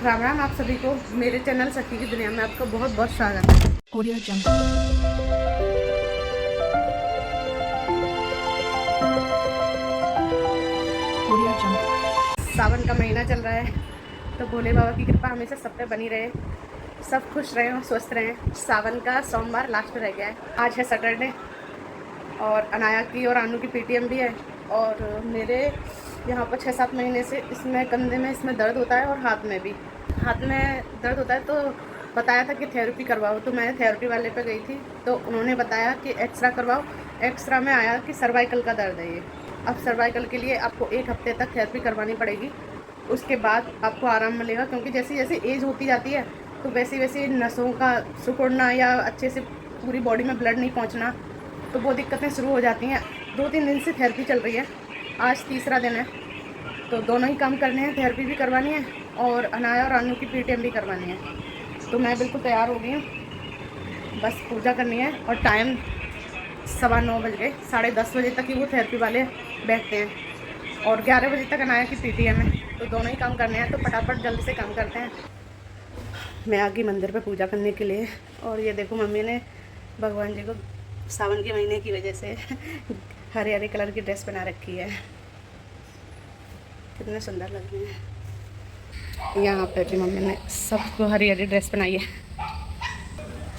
राम राम आप सभी को मेरे चैनल सखी की दुनिया में आपका बहुत बहुत स्वागत है। Audio jump. Audio jump. Sawan का महीना चल रहा है तो भोले बाबा की कृपा हमेशा सब पे बनी रहे, सब खुश रहें और स्वस्थ रहें। सावन का सोमवार लास्ट रह गया है, आज है सैटरडे और अनाया की और आनू की पीटीएम भी है। और मेरे यहाँ पर 6-7 महीने से इसमें कंधे में इसमें दर्द होता है और हाथ में भी। हाथ में दर्द होता है तो बताया था कि थेरेपी करवाओ, तो मैं थेरेपी वाले पे गई थी तो उन्होंने बताया कि एक्सरा करवाओ। एक्सरा में आया कि सर्वाइकल का दर्द है ये। अब सर्वाइकल के लिए आपको 1 हफ्ते तक थेरेपी करवानी पड़ेगी, उसके बाद आपको आराम मिलेगा। क्योंकि जैसे जैसे एज होती जाती है तो वैसे वैसे नसों का सिकुड़ना या अच्छे से पूरी बॉडी में ब्लड नहीं पहुँचना, तो वो दिक्कतें शुरू हो जाती हैं। 2-3 दिन से थेरेपी चल रही है, आज तीसरा दिन है, तो दोनों ही काम करने हैं। थेरेपी भी करवानी है और अनाया और आनू की पीटीएम भी करवानी है। तो मैं बिल्कुल तैयार हो गई हूँ, बस पूजा करनी है। और टाइम 9:15 बज गए, 10:30 बजे तक ही वो थेरेपी वाले बैठते हैं और 11 बजे तक अनाया की पीटीएम है, तो दोनों ही काम करने हैं। तो फटाफट जल्दी से काम करते हैं। मैं आ गई मंदिर पे पूजा करने के लिए और ये देखो मम्मी ने भगवान जी को सावन के महीने की वजह से हरे हरे कलर की ड्रेस बना रखी है, कितने सुंदर लग रहे हैं। यहाँ पे भी मम्मी ने सबको हरी हरी ड्रेस बनाई है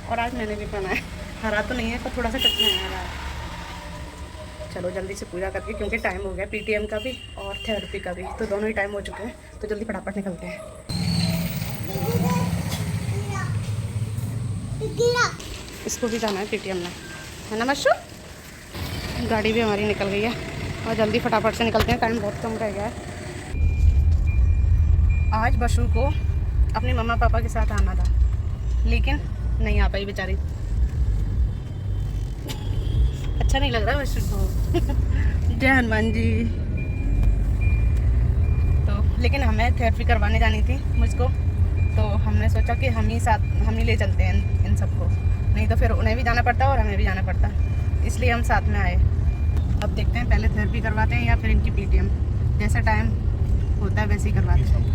और आज मैंने भी पहना है। हरा तो नहीं है पर थोड़ा सा कच्चा है हरा। चलो जल्दी से पूजा करके, क्योंकि टाइम हो गया पीटीएम का भी और थेरेपी का भी, तो दोनों ही टाइम हो चुके हैं, तो जल्दी फटाफट निकलते हैं। इसको भी जाना है पीटीएम में, है ना मशू? गाड़ी भी हमारी निकल गई है और जल्दी फटाफट से निकलते हैं, टाइम बहुत कम रह गया है। आज बशु को अपने मम्मा पापा के साथ आना था लेकिन नहीं आ पाई बेचारी। अच्छा नहीं लग रहा बशु को। जय हनुमान जी। तो लेकिन हमें थेरेपी करवाने जानी थी मुझको, तो हमने सोचा कि हम ही ले चलते हैं इन सबको, नहीं तो फिर उन्हें भी जाना पड़ता और हमें भी जाना पड़ता, इसलिए हम साथ में आए। अब देखते हैं, पहले थेरेपी करवाते हैं या फिर इनकी पीटीएम, जैसा टाइम होता है वैसे ही करवाते हैं।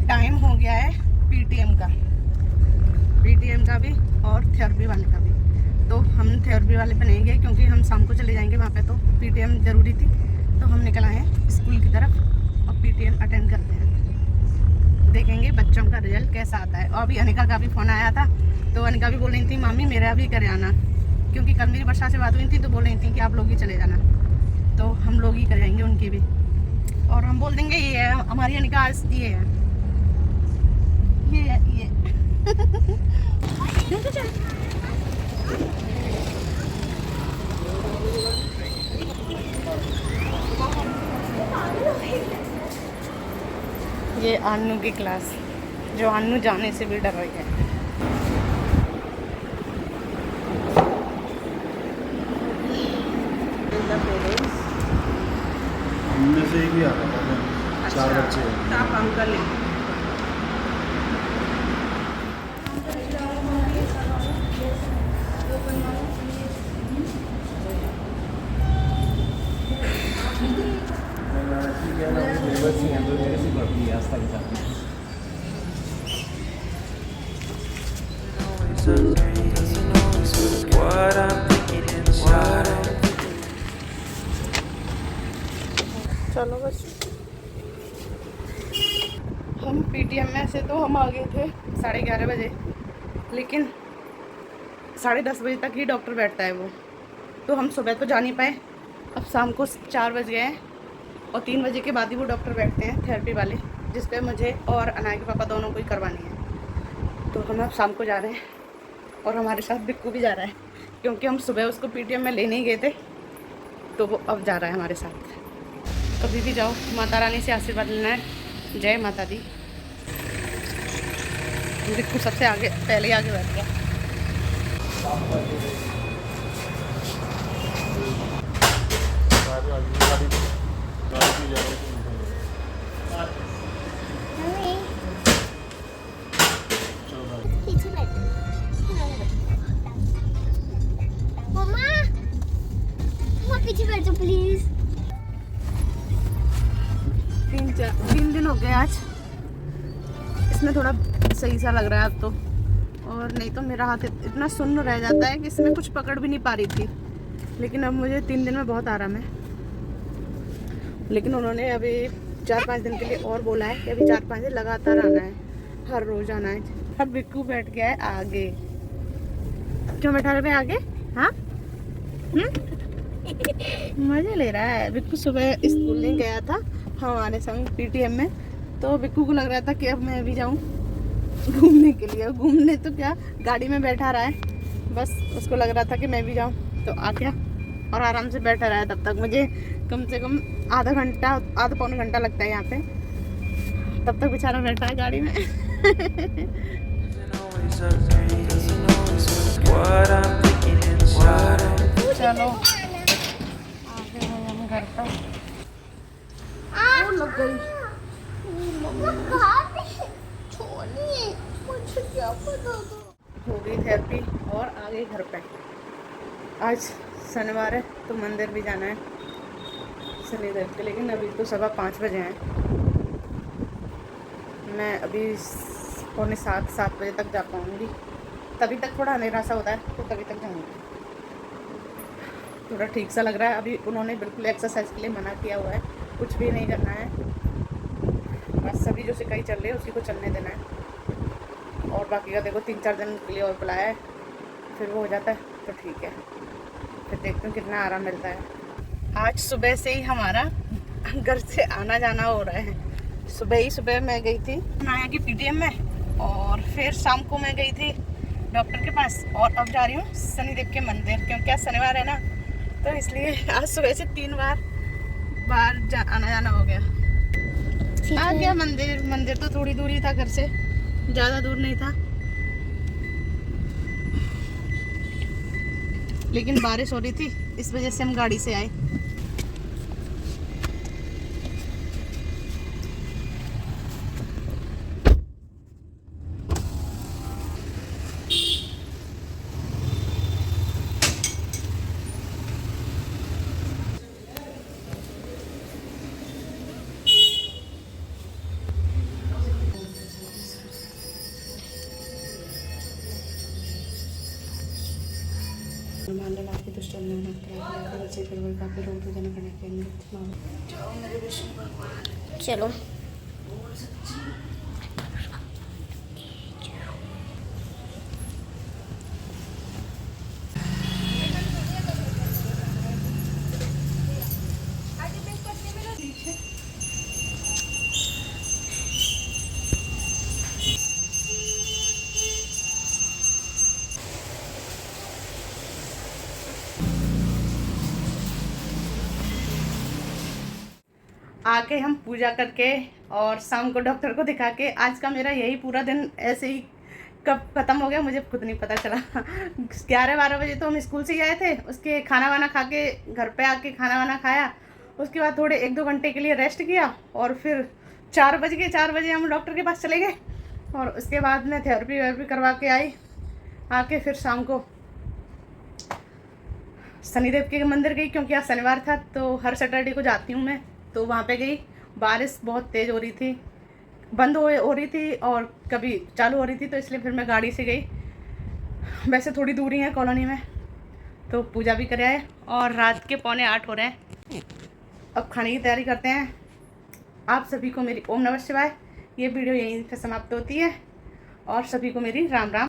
टाइम हो गया है पीटीएम का भी और थेरेपी वाले का भी। तो हम थेरेपी वाले पे नहीं गए क्योंकि हम शाम को चले जाएंगे वहाँ पे, तो पीटीएम ज़रूरी थी, तो हम निकल आए हैं स्कूल की तरफ और पीटीएम अटेंड करते हैं। देखेंगे बच्चों का रिजल्ट कैसा आता है। और अभी अनिका का भी फ़ोन आया था, तो अनिका भी बोल रही थी मामी मेरा भी करे आना, क्योंकि कल मेरी वर्षा से बात हुई थी तो बोल रही थी कि आप लोग ही चले जाना, तो हम लोग ही कराएंगे उनकी भी। और हम बोल देंगे ये है हमारी अनिका, आज ये है ये ये आनू की क्लास, जो आनू जाने से भी डर रही है। उनमें से एक भी आता था, 4 बच्चे हैं। आप अंकल हैं। चलो बस हम पीटीएम में से तो हम आ गए थे 11:30 बजे, लेकिन 10:30 बजे तक ही डॉक्टर बैठता है वो, तो हम सुबह तो जा नहीं पाए। अब शाम को 4 बज गए हैं और 3 बजे के बाद ही वो डॉक्टर बैठते हैं थेरेपी वाले, जिस पे मुझे और अनाया के पापा दोनों को ही करवानी है। तो हम अब शाम को जा रहे हैं और हमारे साथ बिक्कू भी जा रहा है, क्योंकि हम सुबह उसको पीटीएम में लेने ही गए थे, तो वो अब जा रहा है हमारे साथ। कभी भी जाओ माता रानी से आशीर्वाद लेना है। जय माता दी। बिक्कू सबसे आगे, पहले आगे बैठ गया। मम्मा पीछे बैठ जाओ प्लीज। 3 दिन हो गए आज, इसमें थोड़ा सही सा लग रहा है अब तो, और नहीं तो मेरा हाथ इतना सुन्न रह जाता है कि इसमें कुछ पकड़ भी नहीं पा रही थी। लेकिन अब मुझे 3 दिन में बहुत आराम है। लेकिन उन्होंने अभी 4-5 दिन के लिए और बोला है कि अभी 4-5 दिन लगातार आना है, हर रोज आना है। अब बिक्कू बैठ गया है आगे। क्यों बैठा रहे आगे? हाँ मजे ले रहा है बिक्कू। सुबह स्कूल नहीं गया था हमारे संग पीटीएम में, तो बिक्कू को लग रहा था कि अब मैं भी जाऊं घूमने के लिए। घूमने तो क्या, गाड़ी में बैठा रहा है, बस उसको लग रहा था कि मैं भी जाऊं, तो आ गया और आराम से बैठा रहा है। तब तक मुझे कम से कम आधा पौन घंटा लगता है यहाँ पे, तब तक बेचारा बैठा है गाड़ी में। चलो आगे हम घर पर। लग गई हो गई थेरेपी और आ गई घर पे। आज शनिवार है तो मंदिर भी जाना है शनिदेव के, लेकिन अभी तो 5:15 बजे हैं। मैं अभी 6:45-7 बजे तक जा पाऊँगी, तभी तक थोड़ा अंधेरा सा होता है तो तभी तक जाऊँगी। थोड़ा ठीक सा लग रहा है। अभी उन्होंने बिल्कुल एक्सरसाइज के लिए मना किया हुआ है, कुछ भी नहीं करना है, बस सभी जो सिकाई चल रही है उसी को चलने देना है। और बाकी का देखो 3-4 दिन के लिए और बुलाया है, फिर वो हो जाता है तो ठीक है, फिर देखते हैं कितना आराम मिलता है। आज सुबह से ही हमारा घर से आना जाना हो रहा है। सुबह मैं गई थी माया की पीटीएम में, और फिर शाम को मैं गई थी डॉक्टर के पास, और अब जा रही हूँ शनिदेव के मंदिर, क्योंकि आज शनिवार है ना, तो इसलिए आज सुबह से 3 बार आना जाना हो गया। आ गया मंदिर तो थोड़ी दूर ही था घर से, ज़्यादा दूर नहीं था, लेकिन बारिश हो रही थी इस वजह से हम गाड़ी से आए। चलो आके हम पूजा करके और शाम को डॉक्टर को दिखा के, आज का मेरा यही पूरा दिन ऐसे ही कब ख़त्म हो गया मुझे खुद नहीं पता चला। 11-12 बजे तो हम स्कूल से ही आए थे, उसके खाना वाना खा के घर पे आके खाना वाना खाया, उसके बाद थोड़े 1-2 घंटे के लिए रेस्ट किया, और फिर 4 बजे हम डॉक्टर के पास चले गए, और उसके बाद मैं थेरेपी करवा के आई। आके फिर शाम को शनिदेव के मंदिर गई, क्योंकि आज शनिवार था, तो हर सैटरडे को जाती हूँ मैं, तो वहाँ पे गई। बारिश बहुत तेज़ हो रही थी, बंद हो रही थी और कभी चालू हो रही थी, तो इसलिए फिर मैं गाड़ी से गई। वैसे थोड़ी दूरी है कॉलोनी में, तो पूजा भी कर आए, और रात के 7:45 हो रहे हैं। अब खाने की तैयारी करते हैं। आप सभी को मेरी ओम नमः शिवाय। ये वीडियो यहीं पे समाप्त होती है, और सभी को मेरी राम राम।